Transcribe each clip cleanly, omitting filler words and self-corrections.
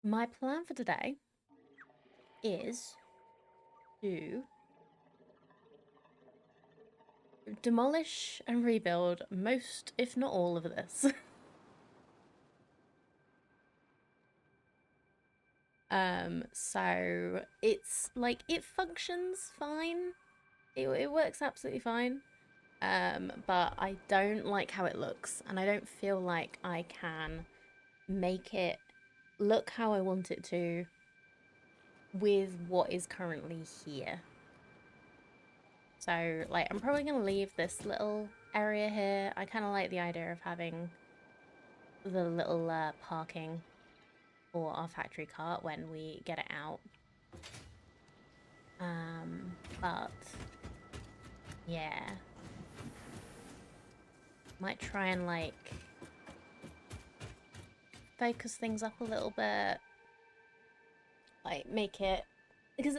My plan for today is to demolish and rebuild most, if not all, of this. So it's like it functions fine. It works absolutely fine. But I don't like how it looks, and I don't feel like I can make it look how I want it to with what is currently here. So, like, I'm probably going to leave this little area here. I kind of like the idea of having the little parking for our factory cart when we get it out. But, yeah. Might try and, like, focus things up a little bit. Like, make it... Because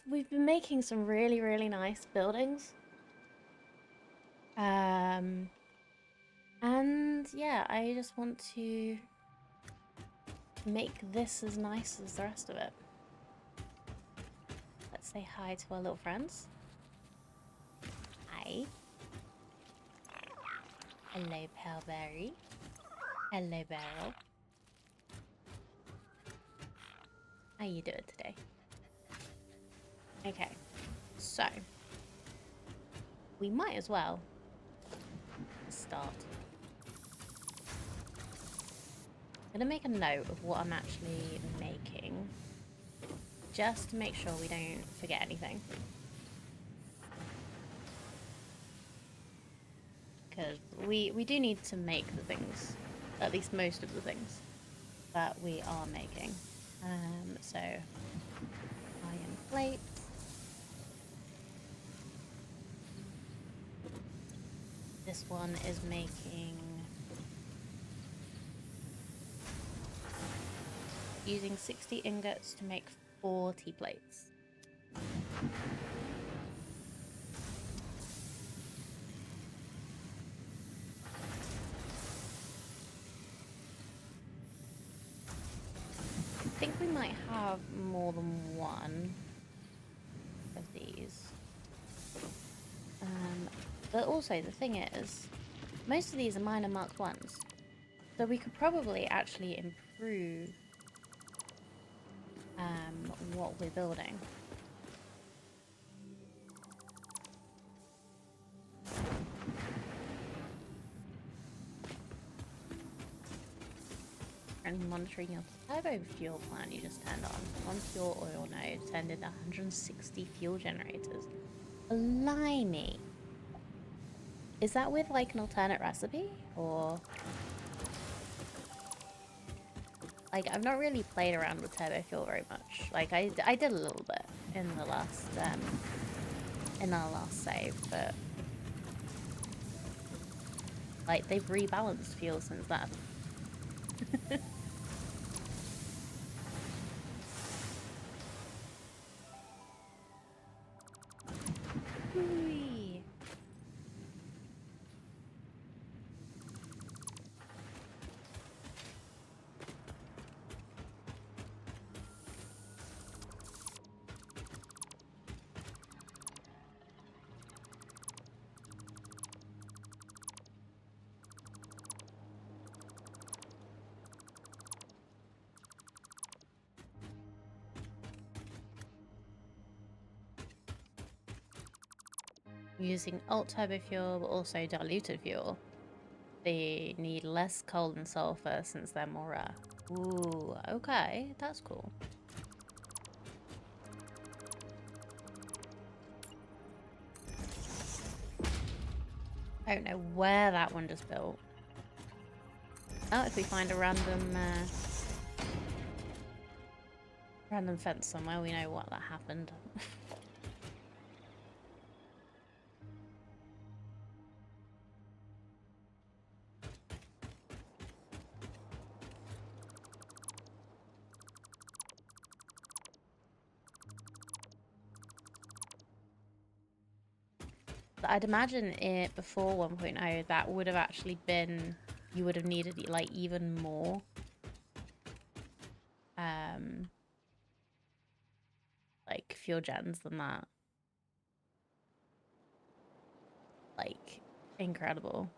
we've been making some really, really nice buildings. And yeah, I just want to make this as nice as the rest of it. Let's say hi to our little friends. Hi. Hello, Pellberry. Hello, Beryl. How you doing today? Okay, so we might as well start. I'm gonna make a note of what I'm actually making, just to make sure we don't forget anything. Because we do need to make the things, at least most of the things that we are making. So iron plates. This one is making, using 60 ingots to make 40 plates. I think we might have more than one of these. But also the thing is, most of these are minor Mark 1s. So we could probably actually improve what we're building. And monitoring your turbo fuel plant you just turned on. One fuel oil node turned into 160 fuel generators. Blimey. Is that with like an alternate recipe? Or... Like, I've not really played around with turbo fuel very much. Like, I did a little bit in the last, in our last save, but... Like, they've rebalanced fuel since then. Whee! Using alt turbo fuel, but also diluted fuel. They need less coal and sulfur since they're more rare. Ooh, okay, that's cool. I don't know where that one just built. Oh, if we find a random random fence somewhere, we know what that happened. But I'd imagine it before 1.0 that would have actually been, you would have needed like even more like fuel gens than that. Like, incredible.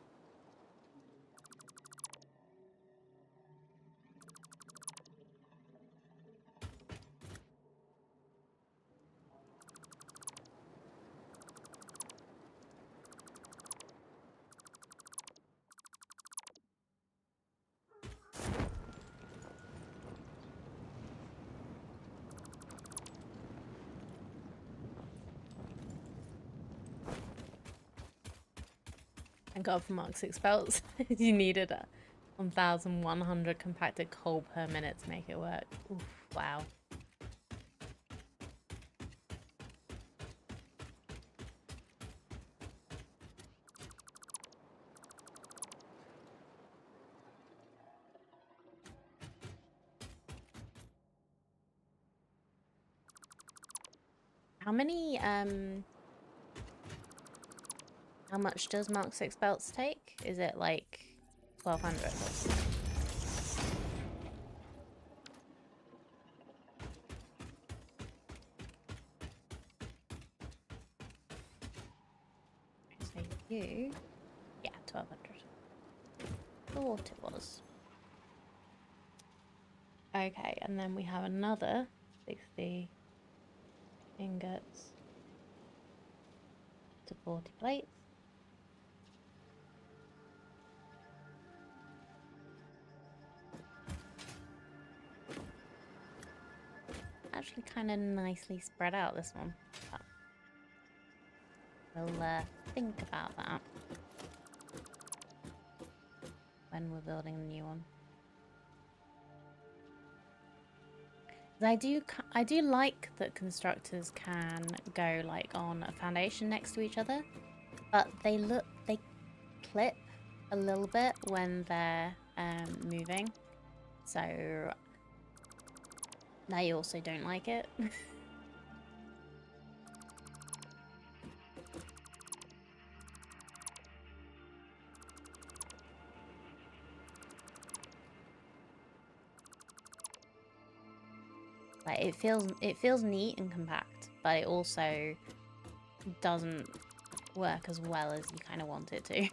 Thank God for Mark 6 belts. You needed a 1,100 compacted coal per minute to make it work. Oof, wow. How many, how much does Mark 6 belts take? Is it like 1,200 or something? So you, yeah, 1,200. Thought it was. Okay, and then we have another 60 ingots to 40 plates. Actually kind of nicely spread out, this one. But we'll think about that when we're building the new one. I do like that constructors can go like on a foundation next to each other, but they clip a little bit when they're moving, so I also don't like it. Like it feels neat and compact, but it also doesn't work as well as you kind of want it to.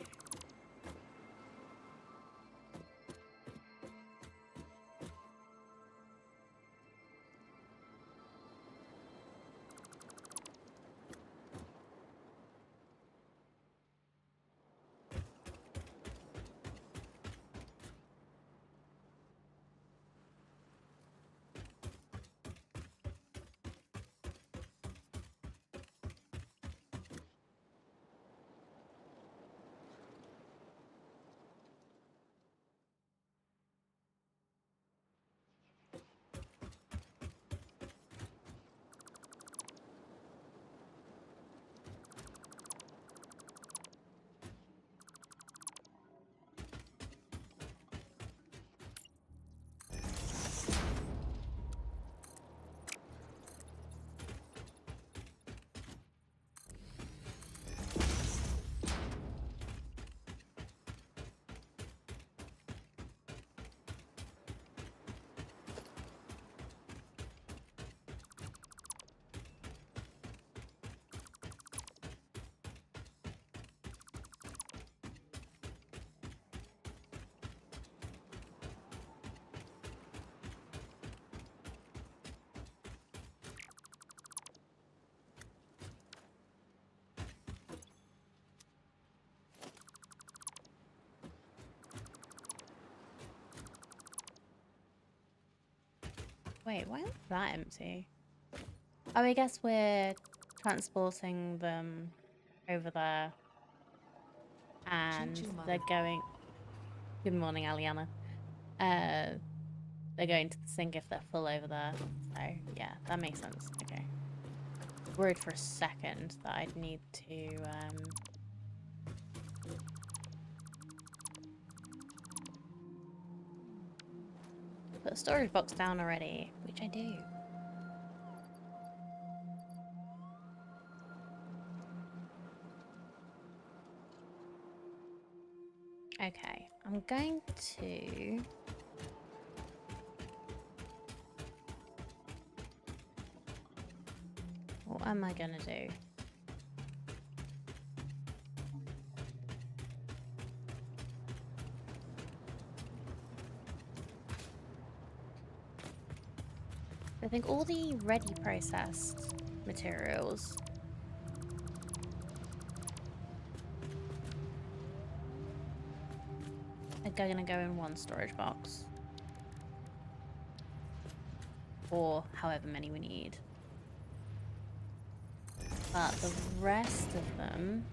Wait, why is that empty? Oh, I guess we're transporting them over there. And they're going... Good morning, Aliana. They're going to the sink if they're full over there. So, yeah, that makes sense. Okay. Worried for a second that I'd need to... put a storage box down already, which I do. Okay, I'm going to What am I gonna do? I think all the ready processed materials are gonna go in one storage box. Or however many we need. But the rest of them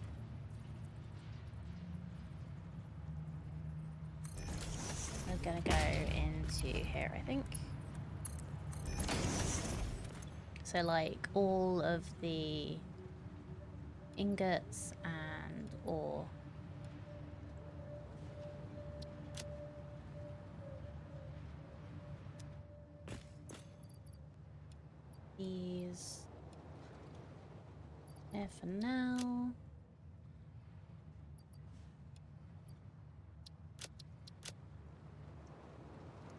are gonna go into here, I think. So like all of the ingots and ore. These there for now.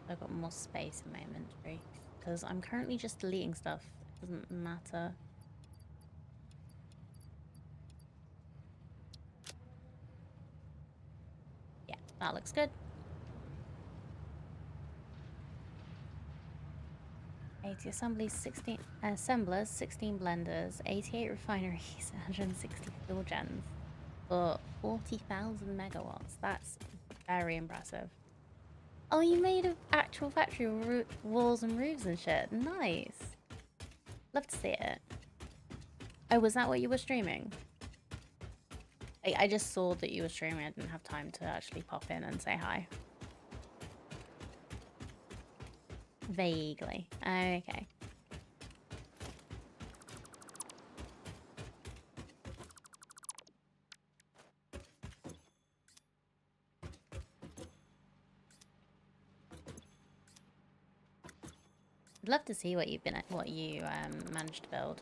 I've got more space in my inventory because I'm currently just deleting stuff. It doesn't matter. Yeah, that looks good. 80 assemblies, 16 assemblers, 16 blenders, 88 refineries, 160 fuel gens for 40,000 megawatts. That's very impressive. Oh, you made an actual factory with walls and roofs and shit. Nice. Love to see it. Oh, was that what you were streaming? I just saw that you were streaming. I didn't have time to actually pop in and say hi. Vaguely. Okay. I'd love to see what you managed to build.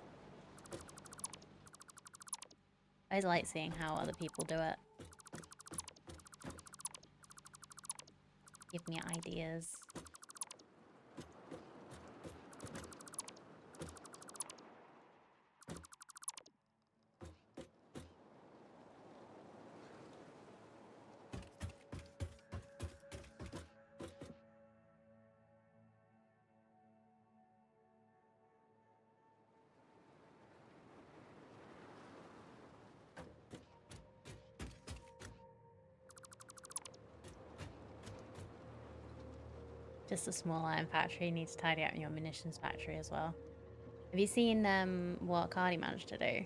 I always like seeing how other people do it. Give me ideas. Just a small iron factory. You need to tidy up your munitions factory as well. Have you seen what Cardi managed to do?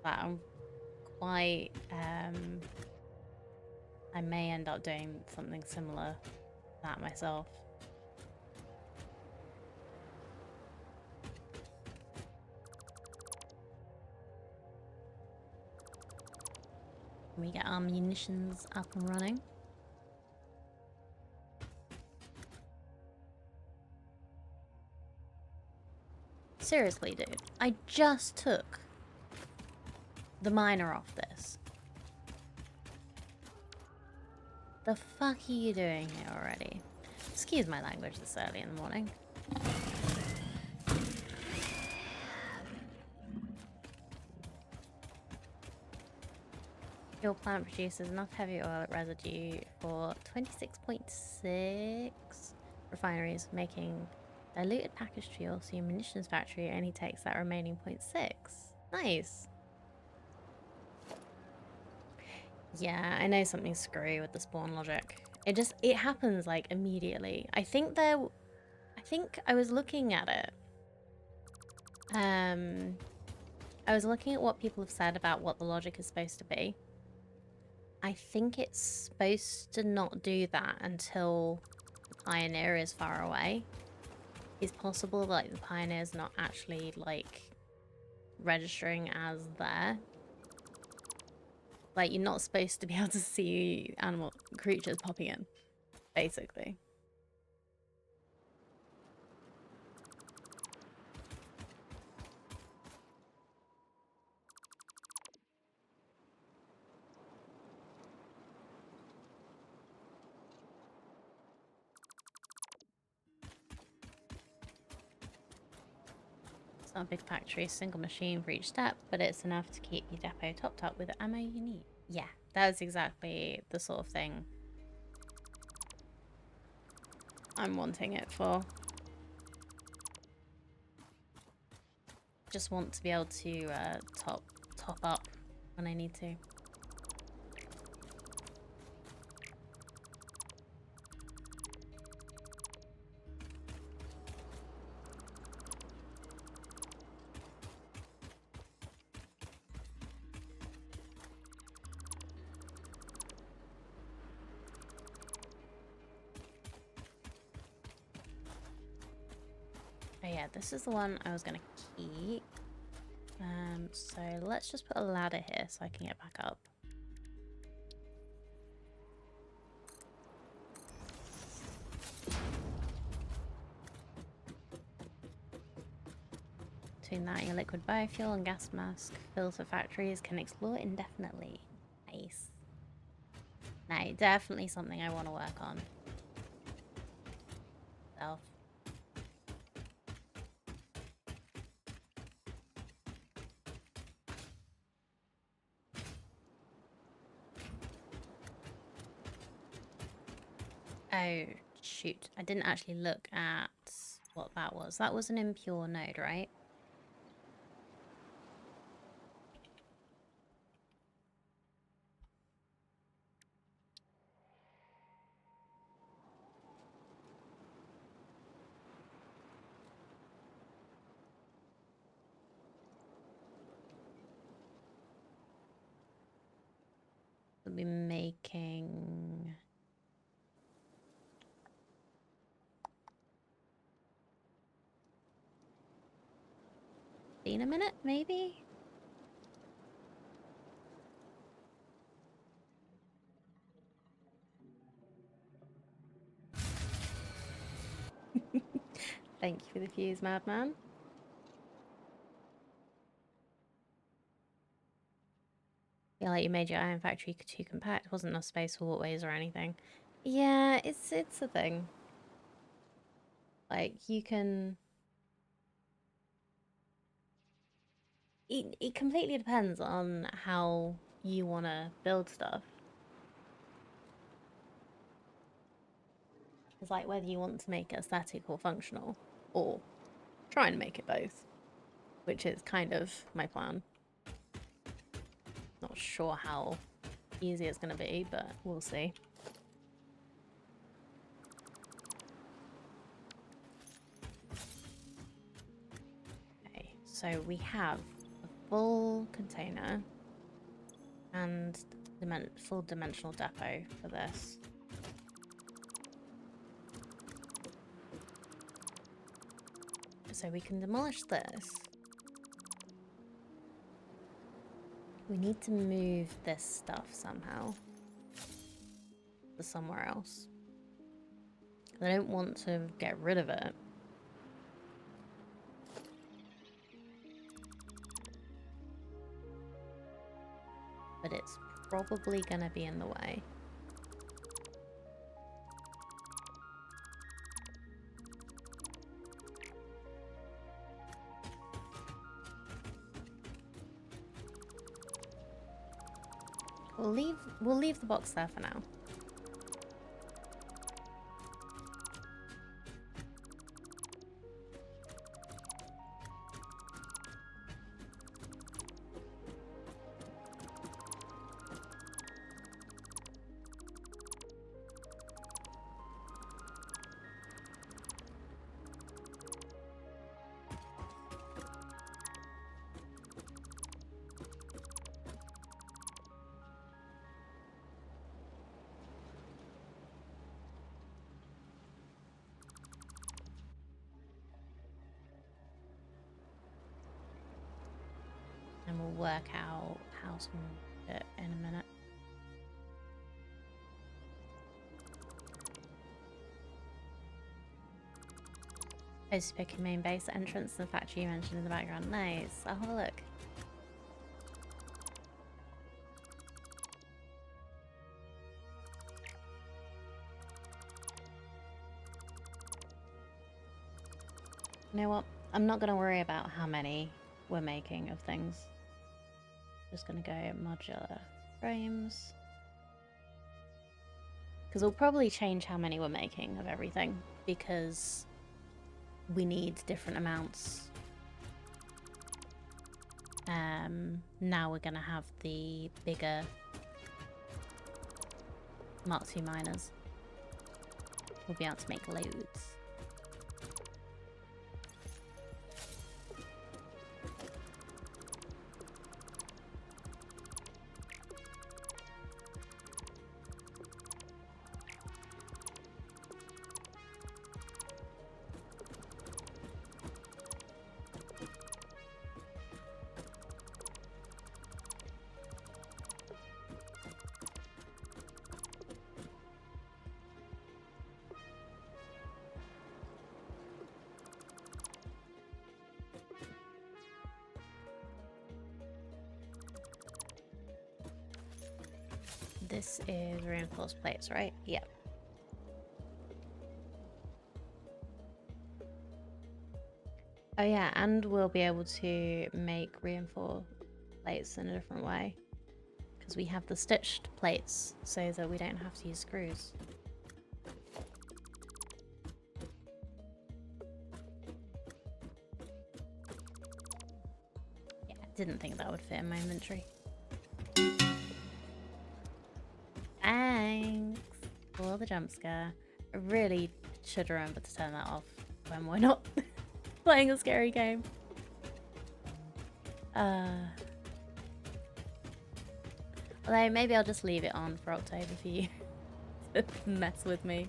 That I'm quite I may end up doing something similar to that myself. Can we get our munitions up and running? Seriously, dude. I just took the miner off this. The fuck are you doing here already? Excuse my language this early in the morning. Your plant produces enough heavy oil residue for 26.6 refineries, making diluted packaged fuel, so your munitions factory only takes that remaining 0.6. Nice. Yeah, I know something's screwy with the spawn logic. It happens like immediately. I think I was looking at it. I was looking at what people have said about what the logic is supposed to be. I think it's supposed to not do that until the Pioneer is far away. It's possible like the Pioneer's not actually like registering as there. Like you're not supposed to be able to see animal creatures popping in, basically. It's not a big factory, single machine for each step, but it's enough to keep your depot topped up with the ammo you need. Yeah, that's exactly the sort of thing I'm wanting it for. Just want to be able to top up when I need to. Oh yeah, this is the one I was gonna keep. So let's just put a ladder here so I can get back up. Between that and your liquid biofuel and gas mask filter factories can explore indefinitely. Nice. No, definitely something I want to work on. Self. Oh, shoot. I didn't actually look at what that was. That was an impure node, right? We'll be making... in a minute, maybe? Thank you for the fuse, madman. Feel like you made your iron factory too compact. Wasn't enough space for walkways or anything. Yeah, it's a thing. Like, you can... It completely depends on how you want to build stuff. It's like whether you want to make it aesthetic or functional, or try and make it both, which is kind of my plan. Not sure how easy it's going to be, but we'll see. Okay, so we have a full container and full dimensional depot for this. So we can demolish this. We need to move this stuff somehow to somewhere else. I don't want to get rid of it. But it's probably gonna be in the way. We'll leave the box there for now. And we'll work out how to move it in a minute. Post picking main base entrance to the factory you mentioned in the background. Nice. I'll have a look. You know what? I'm not going to worry about how many we're making of things. Just going to go modular frames. Because we'll probably change how many we're making of everything, because we need different amounts. Now we're going to have the bigger Mark II miners. We'll be able to make loads. This is reinforced plates, right? Yep. Oh yeah, and we'll be able to make reinforced plates in a different way. Because we have the stitched plates, so that we don't have to use screws. Yeah, I didn't think that would fit in my inventory. Thanks for the jump scare. I really should remember to turn that off when we're not playing a scary game. Although maybe I'll just leave it on for October for you to mess with me.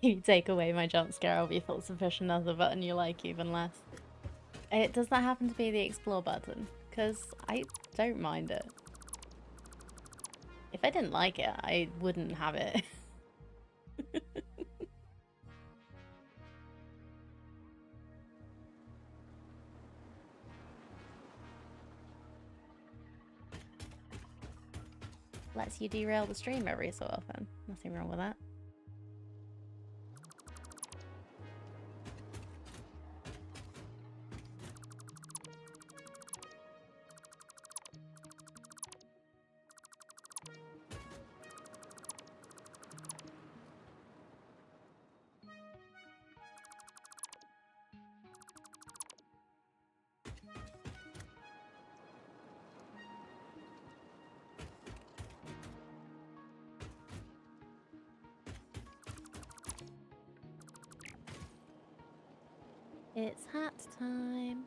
You take away my jump scare, I'll be forced to push another button you like even less. Does that happen to be the explore button? Because I don't mind it. If I didn't like it, I wouldn't have it. Lets you derail the stream every so often. Nothing wrong with that. It's hat time.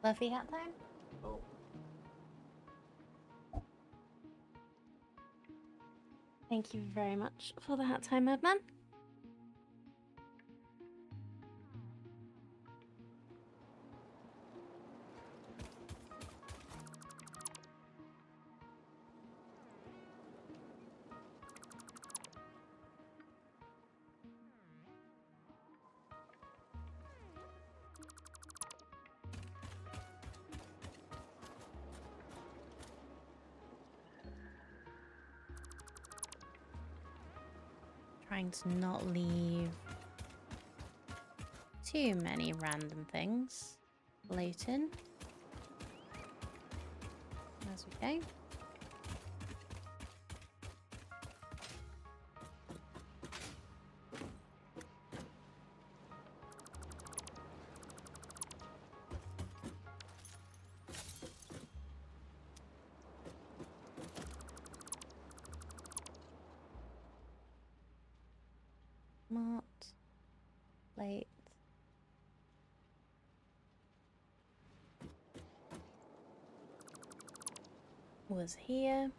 Fluffy hat time? Oh. Thank you very much for the hat time, Madman. Trying to not leave too many random things floating as we go. Smart plate. Was here.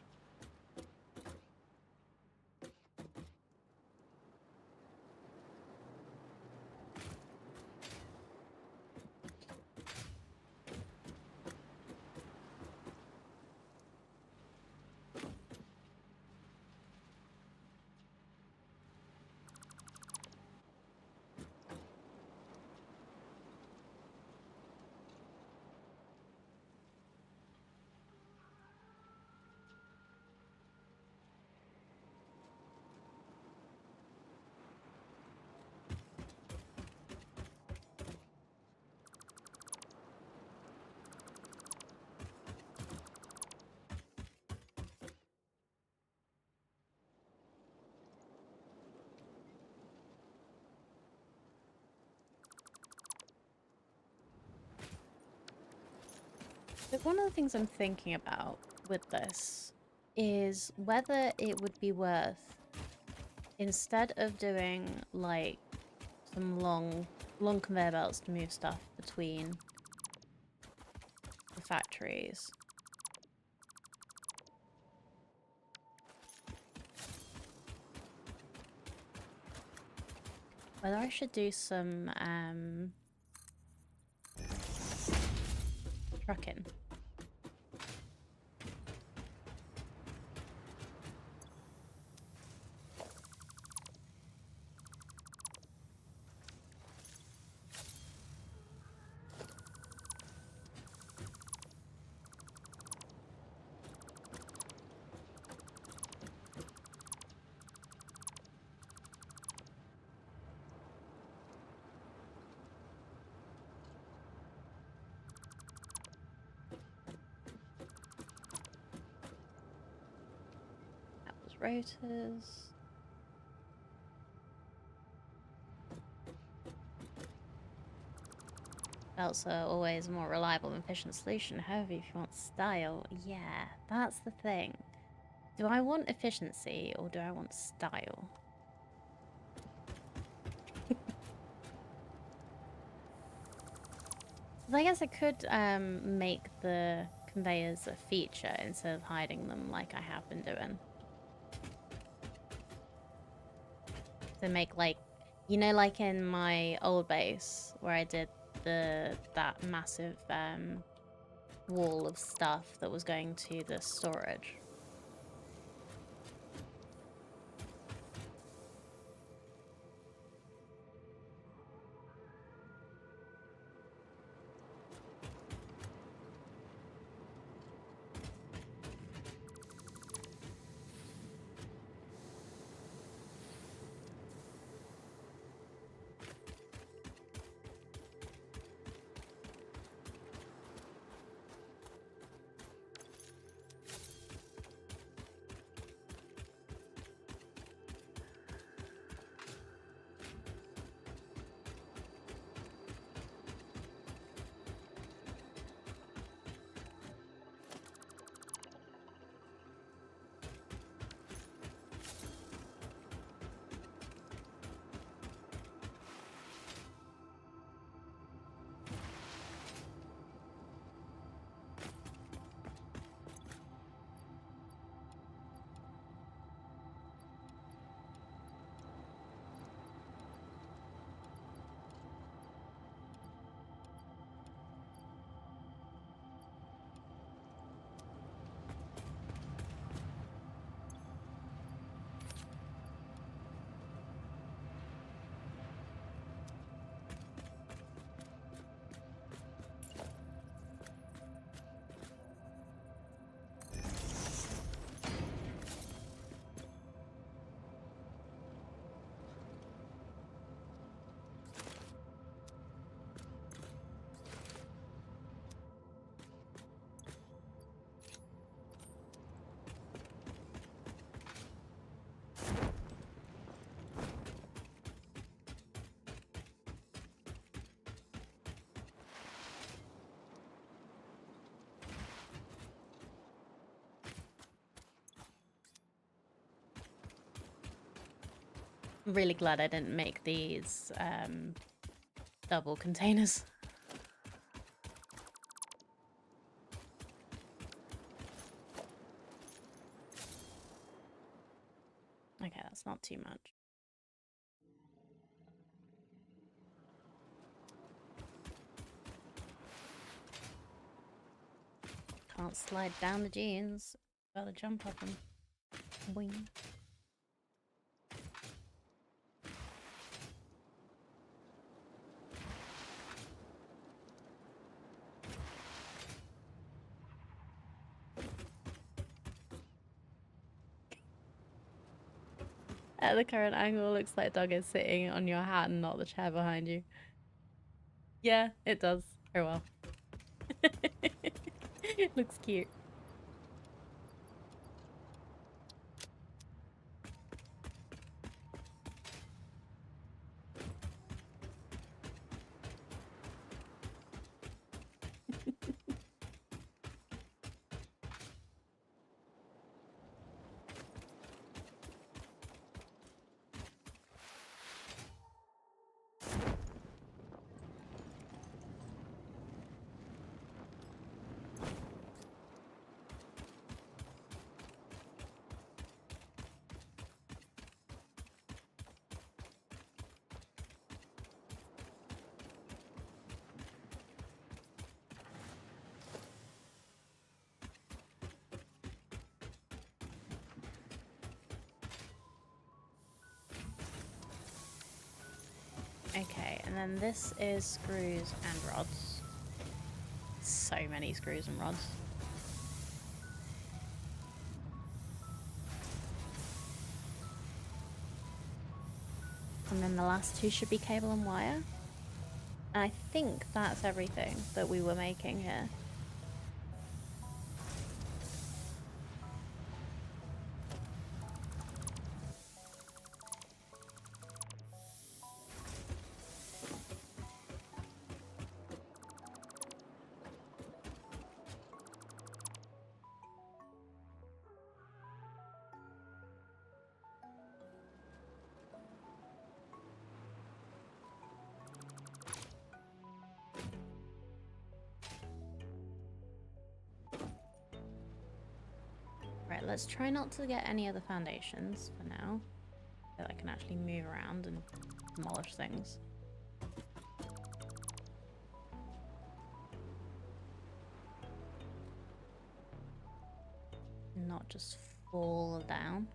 But one of the things I'm thinking about with this is whether it would be worth, instead of doing like some long conveyor belts to move stuff between the factories, whether I should do some trucking. That was rotors. Belts are always a more reliable and efficient solution. However, if you want style, yeah, that's the thing. Do I want efficiency or do I want style? I guess I could make the conveyors a feature instead of hiding them like I have been doing. So make like, you know, like in my old base where I did that massive wall of stuff that was going to the storage. I'm really glad I didn't make these double containers. Okay, that's not too much. Can't slide down the jeans. Gotta jump up them. Boing. At the current angle, looks like dog is sitting on your hat and not the chair behind you. Yeah, it does. Very well. Looks cute. Okay, and then this is screws and rods. So many screws and rods. And then the last two should be cable and wire. And I think that's everything that we were making here. Right, let's try not to get any other foundations for now. So I can actually move around and demolish things. Not just fall down.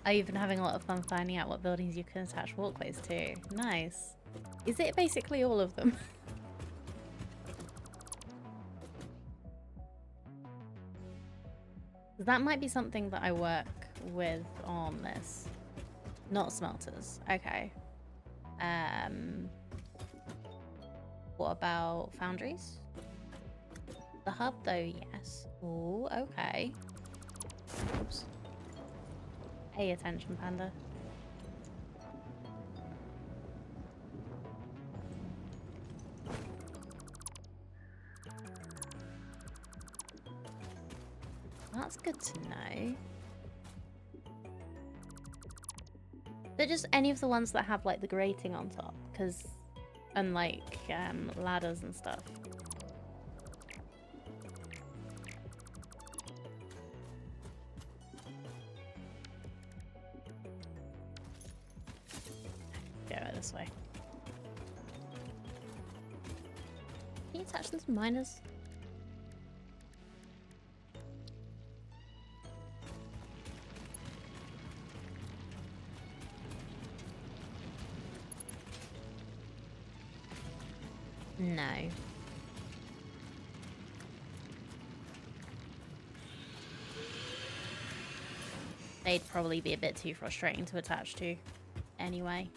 I've been having a lot of fun finding out what buildings you can attach walkways to. Nice. Is it basically all of them? That might be something that I work with on this. Not smelters. Okay. What about foundries? The hub though, yes. Oh, okay. Oops. Pay attention, Panda. That's good to know. They're just any of the ones that have like the grating on top, because and like ladders and stuff. Go this way. Can you attach them to miners? No. they'd probably be a bit too frustrating to attach to anyway.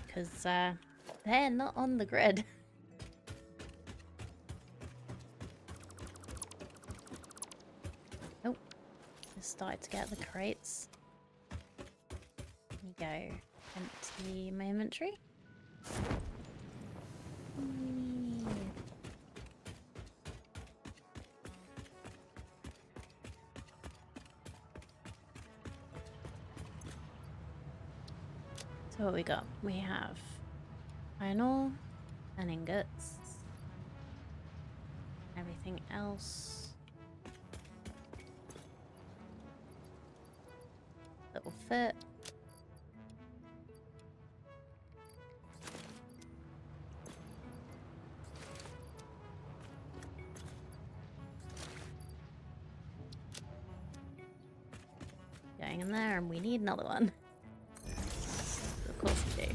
Because they're not on the grid. Oh, just started to get the crates. There you go. Empty my inventory. So what we got? We have iron ore and ingots. Everything else that will fit. Going in there, and we need another one. Of course we do.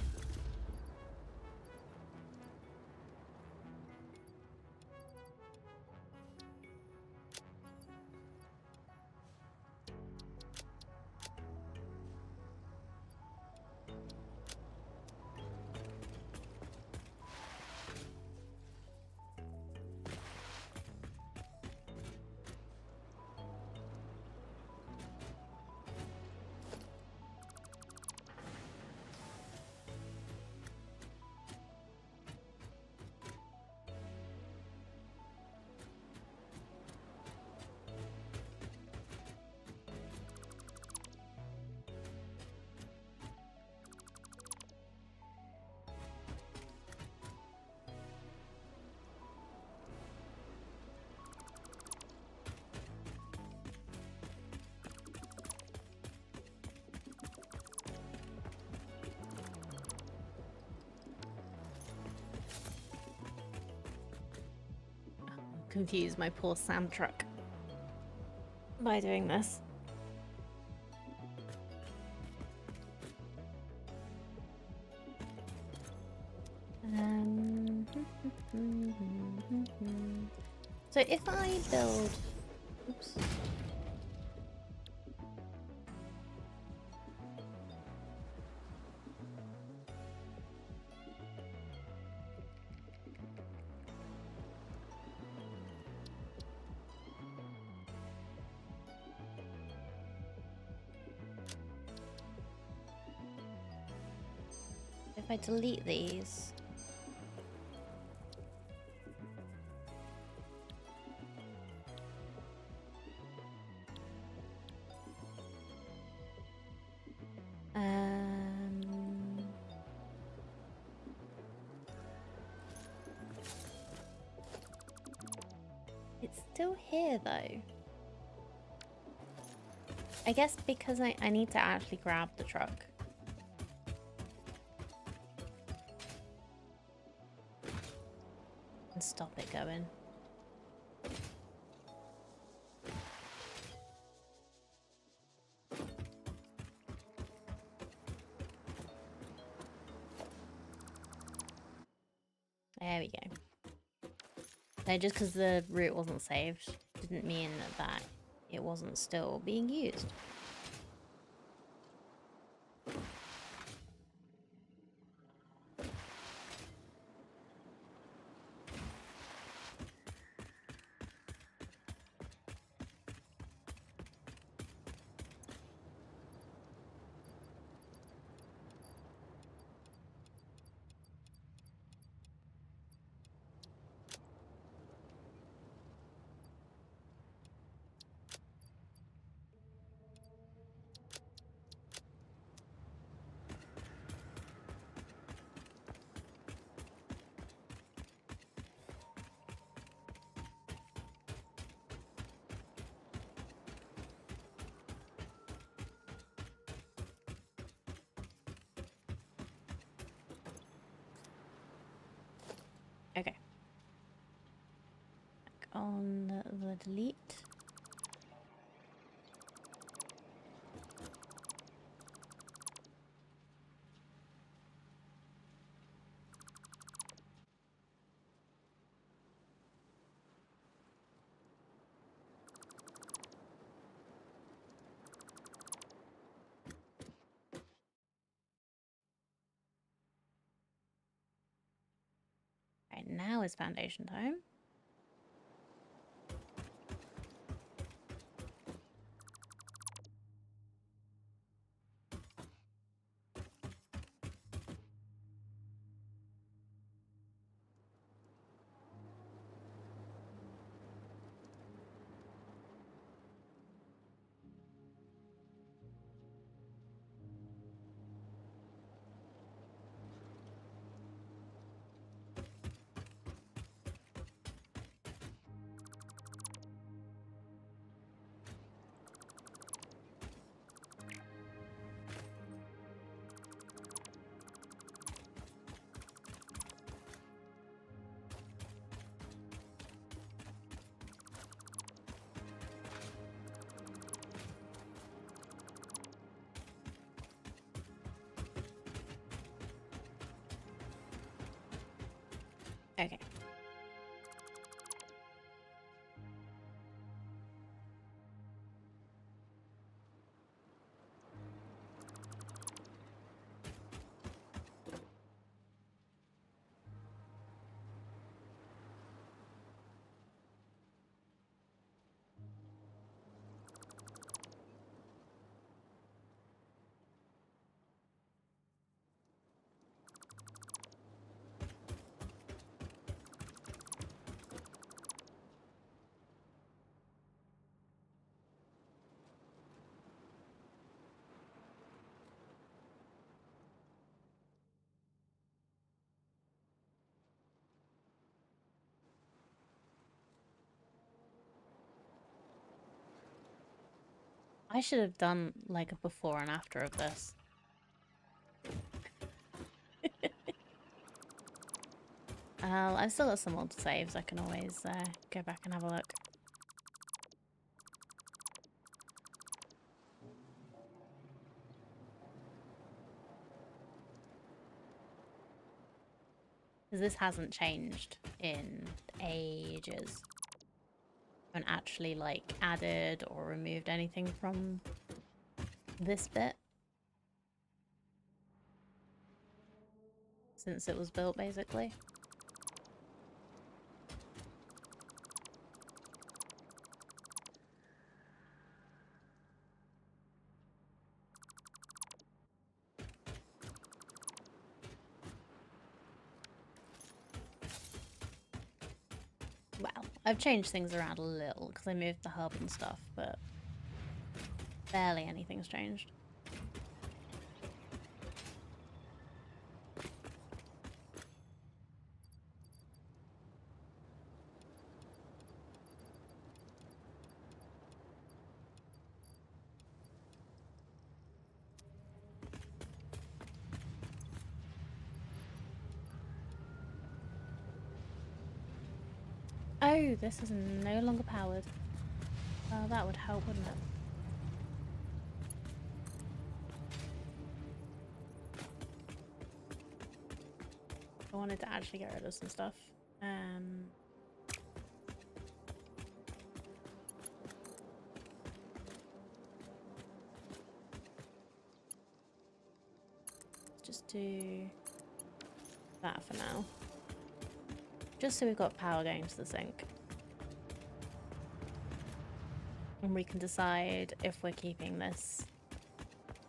Confuse my poor sand truck by doing this. So if I build, oops. If I delete these, it's still here though. I guess because I need to actually grab the truck. And stop it going. There we go. So just because the route wasn't saved didn't mean that it wasn't still being used. Okay. Back on the delete. Right, now is foundation time. Okay. I should have done like a before and after of this. I've still got some old saves. I can always go back and have a look. Because this hasn't changed in ages. I haven't actually like added or removed anything from this bit since it was built, basically. Well, I've changed things around a little because I moved the hub and stuff, but barely anything's changed. Oh, this is no longer powered. Well, that would help, wouldn't it? I wanted to actually get rid of some stuff. Just do that for now. Just so we've got power going to the sink. And we can decide if we're keeping this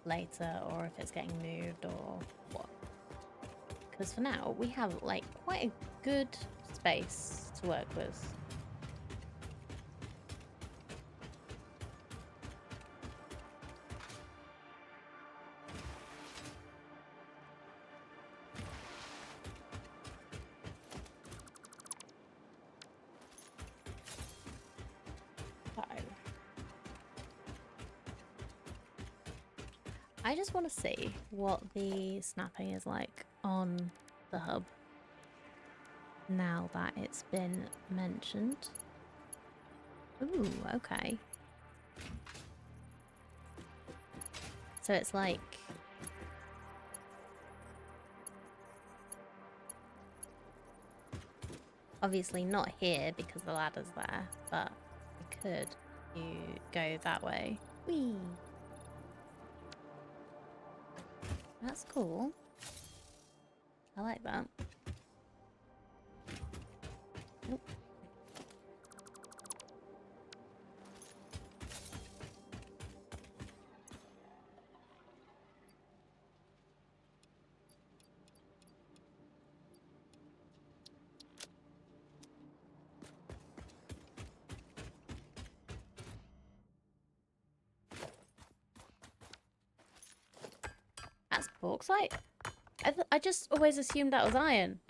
later or if it's getting moved or what. Because for now, we have like quite a good space to work with. I just want to see what the snapping is like on the hub now that it's been mentioned. Ooh, okay. So it's like... obviously not here because the ladder's there, but we could go that way. Whee! That's cool. I like that. Nope. That's bauxite? I just always assumed that was iron.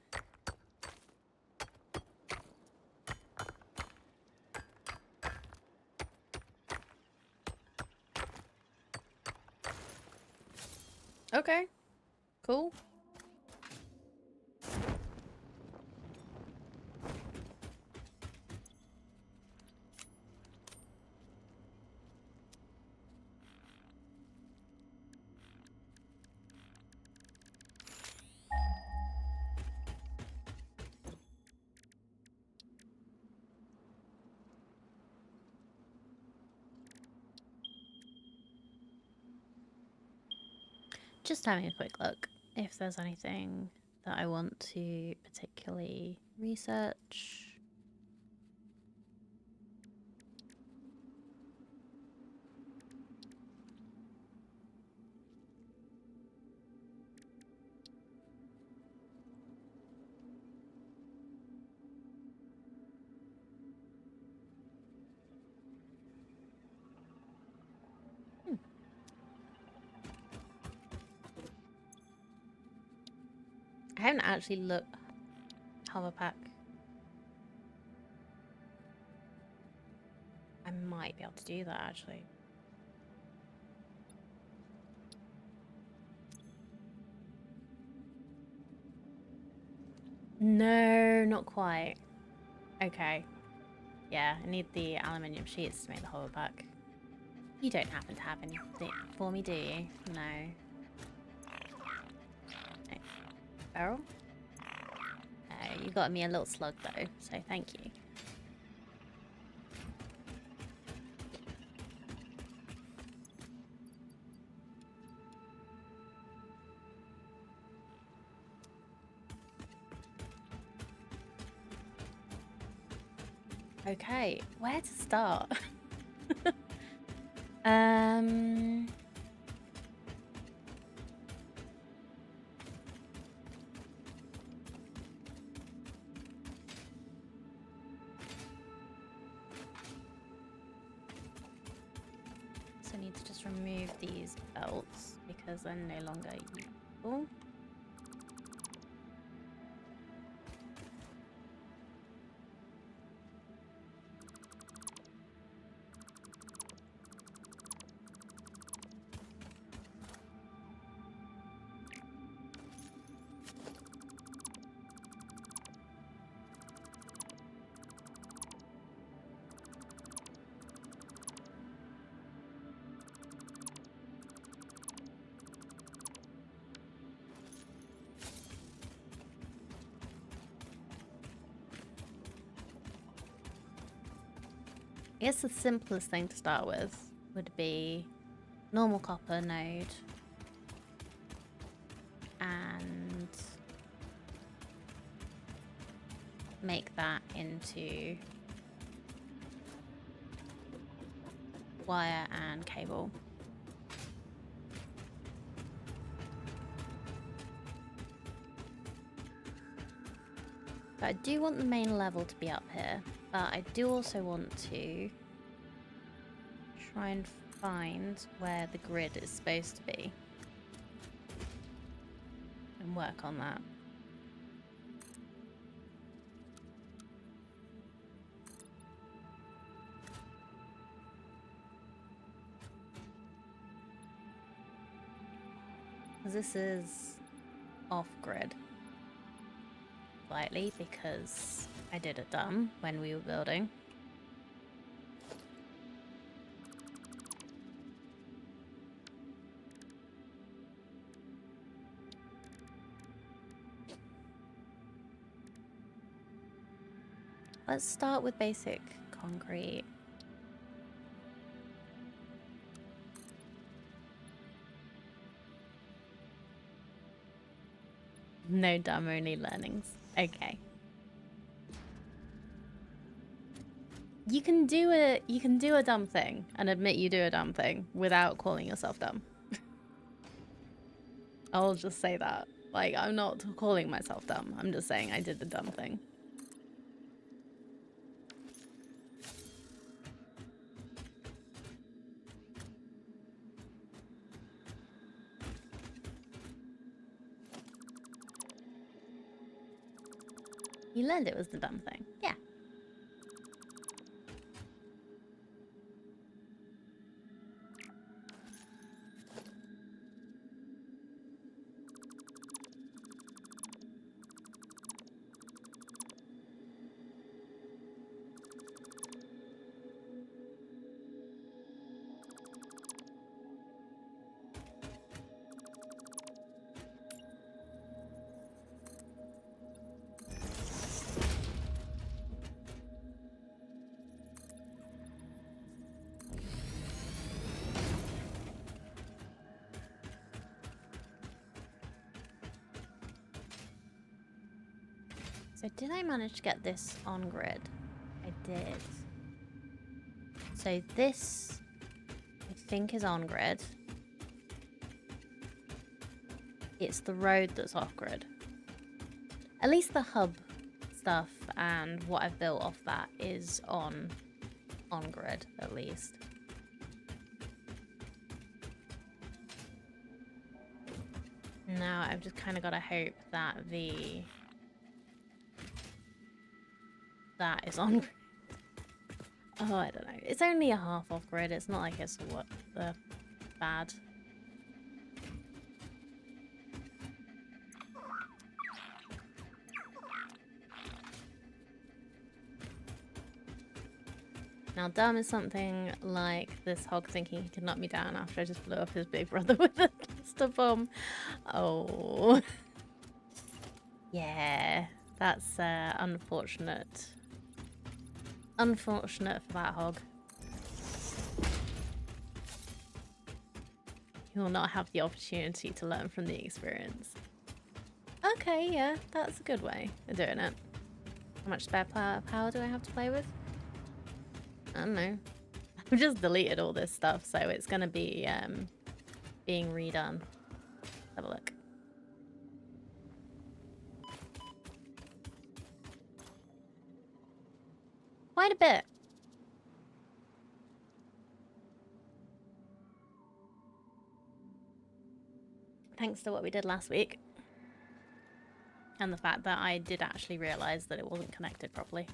Okay. Cool. Just having a quick look if there's anything that I want to particularly research. I haven't actually looked. Hover pack. I might be able to do that actually. No, not quite. Okay. Yeah, I need the aluminium sheets to make the hover pack. You don't happen to have anything for me, do you? No. No. Barrel? No, you got me a little slug though, so thank you. Okay, where to start? So I need to just remove these belts because they're no longer useful. I guess the simplest thing to start with would be normal copper node and make that into wire and cable. But I do want the main level to be up here, but I do also want to try and find where the grid is supposed to be and work on that. This is off grid slightly because I did it dumb when we were building. Let's start with basic concrete. No dumb, only learnings. Okay. You can do a dumb thing and admit you do a dumb thing without calling yourself dumb. I'll just say that. Like, I'm not calling myself dumb. I'm just saying I did the dumb thing. You learned it was the dumb thing. Yeah. So did I manage to get this on grid? I did. So this, I think, is on grid. It's the road that's off grid. At least the hub stuff and what I've built off that is on grid, at least. Now I've just kind of got to hope that that is on grid. Oh, I don't know. It's only a half off grid. It's not like it's what the bad. Now, dumb is something like this hog thinking he could knock me down after I just blew up his big brother with a cluster bomb. Oh. Yeah, that's unfortunate. Unfortunate for that hog. He will not have the opportunity to learn from the experience. Okay, yeah, that's a good way of doing it. How much spare power do I have to play with? I don't know. I've just deleted all this stuff, so it's going to be being redone. Let's have a look. Quite a bit. Thanks to what we did last week. And the fact that I did actually realise that it wasn't connected properly.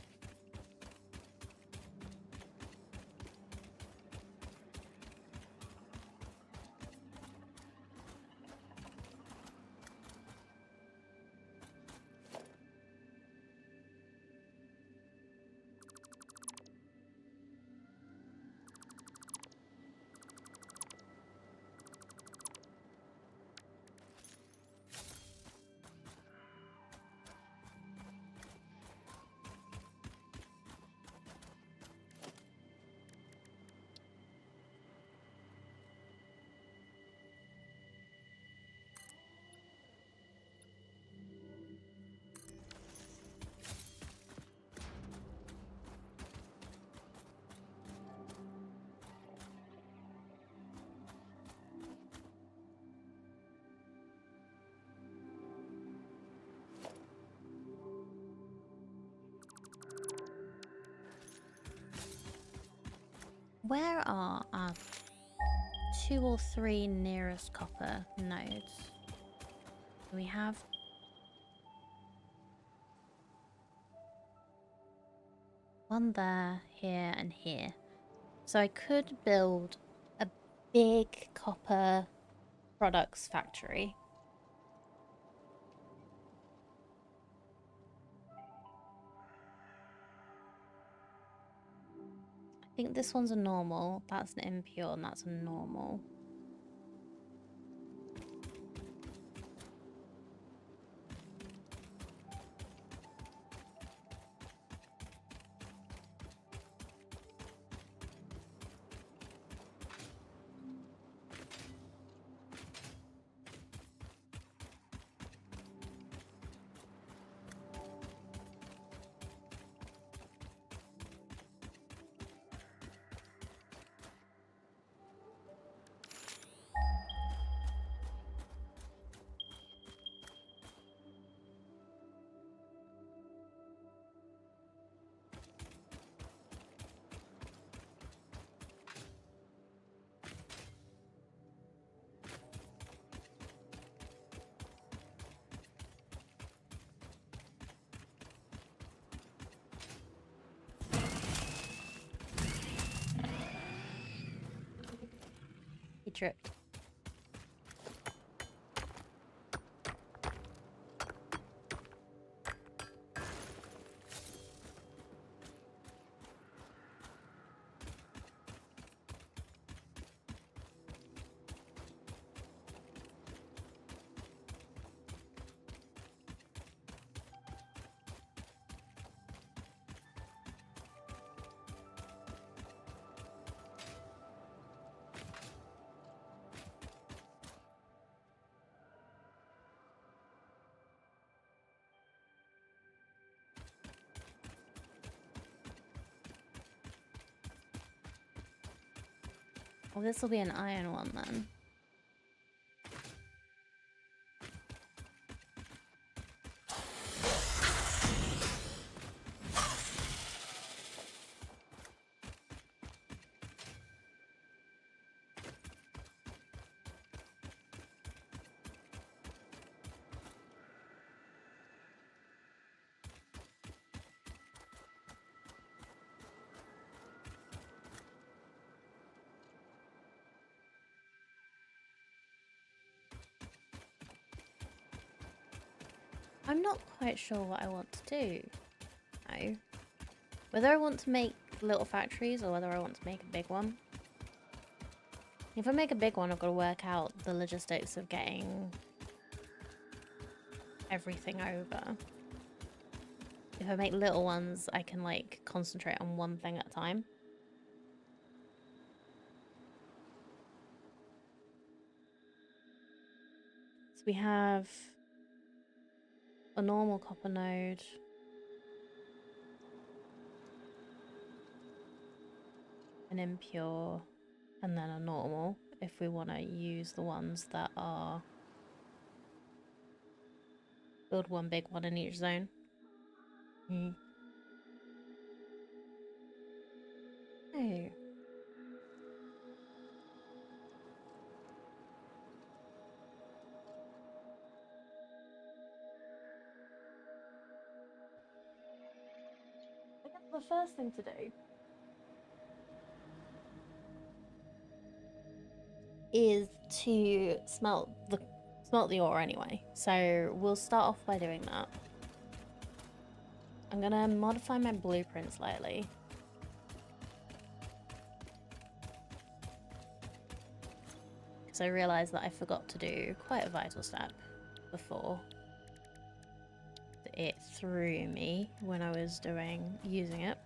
Where are our 2 or 3 nearest copper nodes? We have one there, here, and here. So I could build a big copper products factory. I think this one's a normal, that's an impure, and that's a normal. tricked. Well, this will be an iron one then. I'm not quite sure what I want to do. No. Whether I want to make little factories or whether I want to make a big one. If I make a big one, I've got to work out the logistics of getting everything over. If I make little ones, I can like concentrate on one thing at a time. So we have a normal copper node. An impure. And then a normal, if we want to use the ones that are... Build one big one in each zone. Oh. I guess the first thing to do is to smelt the ore anyway. So we'll start off by doing that. I'm gonna modify my blueprint slightly. Because I realised that I forgot to do quite a vital step before. It threw me when I was using it.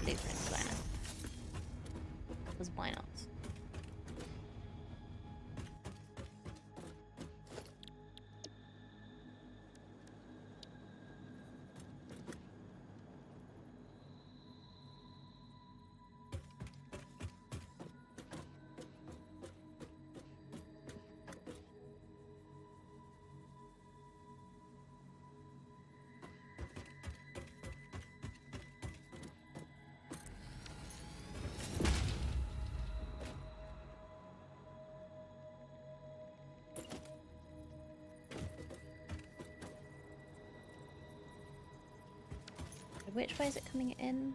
Blueprint designer. Because why not? Which way is it coming in?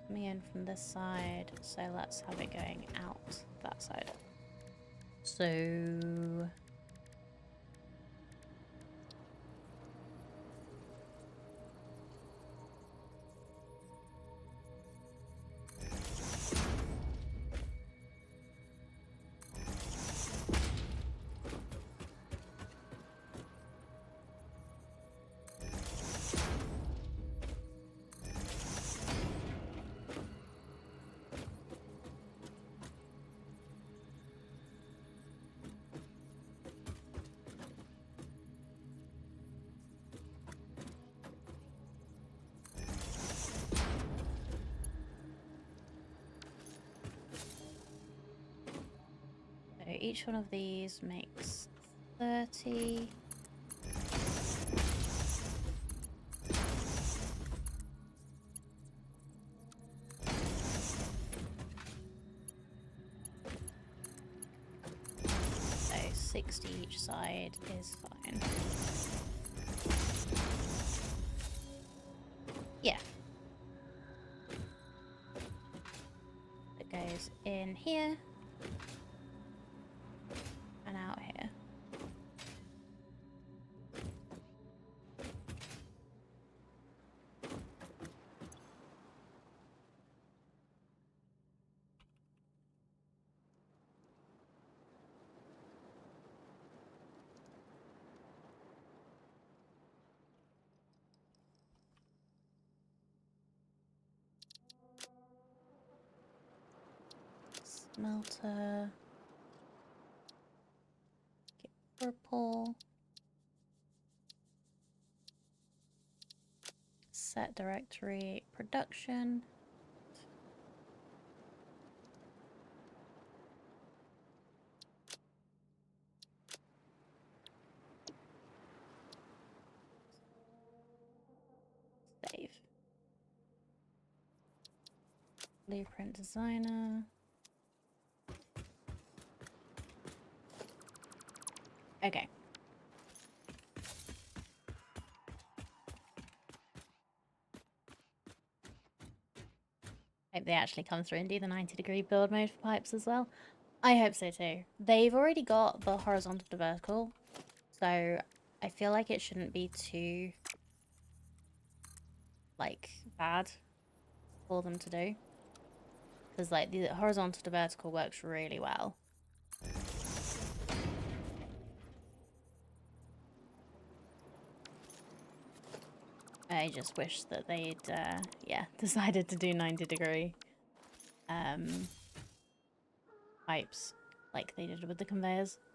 Coming in from this side, so let's have it going out that side. So... each one of these makes 30. So 60 each side is fine. Yeah. It goes in here and out here. Smelter. Get purple. Set directory production. Save. Blueprint designer. Okay. Hope they actually come through and do the 90-degree build mode for pipes as well. I hope so too. They've already got the horizontal to vertical, so I feel like it shouldn't be too, like, bad for them to do. Because, like, the horizontal to vertical works really well. I just wish that they'd, yeah, decided to do 90-degree pipes like they did with the conveyors.